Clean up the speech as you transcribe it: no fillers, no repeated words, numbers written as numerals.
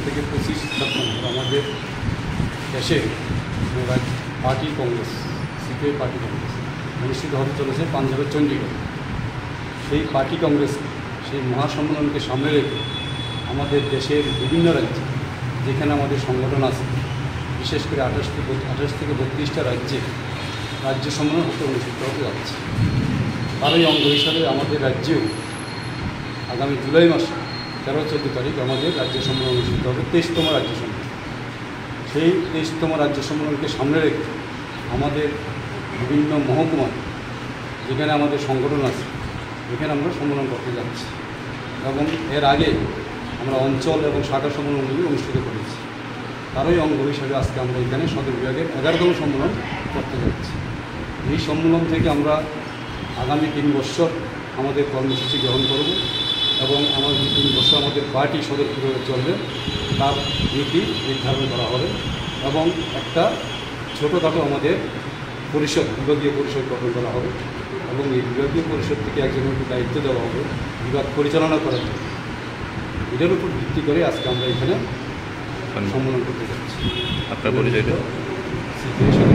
থেকে 25 সেপ্টেম্বর আমাদের দেশে party Congress, CPI party Congress অনুষ্ঠিত হতে চলেছে পাঞ্জাবের চণ্ডীগড়। সেই পার্টি কংগ্রেস, সেই মহাসম্মেলনকে সামনে রেখে আমাদের দেশের বিভিন্ন রাজ্যে যেখানে আমাদের সংগঠন আছে, বিশেষ করে 28 থেকে 32টা রাজ্যে রাজ্য সম্মেলন অনুষ্ঠিত হতে যাচ্ছে। তারই অঙ্গ হিসাবে আমাদের রাজ্যেও আগামী জুলাই মাসে 13-14 তারিখ আমাদের রাজ্য সম্মেলন অনুষ্ঠিত হবে, 23তম রাজ্য সম্মেলন। সেই 23তম রাজ্য সম্মেলনকে সামনে রেখে আমাদের বিভিন্ন মহকুমায় যেখানে আমাদের সংগঠন আছে এখানে আমরা সম্মেলন করতে যাচ্ছি এবং এর আগে আমরা অঞ্চল এবং শাখা সম্মেলনগুলি অনুষ্ঠিত করেছি। তারই অঙ্গ হিসাবে আজকে আমরা এখানে সদর বিভাগের 11তম সম্মেলন করতে যাচ্ছি। এই সম্মেলন থেকে আমরা আগামী 3 বছর আমাদের কর্মসূচি গ্রহণ করব এবং আমাদের 3 বছর আমাদের পার্টি সদর কীভাবে চলবে তার নীতি নির্ধারণ করা হবে এবং একটা ছোটোখাটো আমাদের পরিষদ, বিভাগীয় পরিষদ গঠন করা হবে এবং এই বিভাগীয় পরিষদ থেকে একজনকে দায়িত্ব দেওয়া হবে বিভাগ পরিচালনা করার জন্য। এটার উপর ভিত্তি করে আজকে আমরা এখানে সম্মেলন করতে যাচ্ছি। আপনার পরিচয়টা? সিপিআই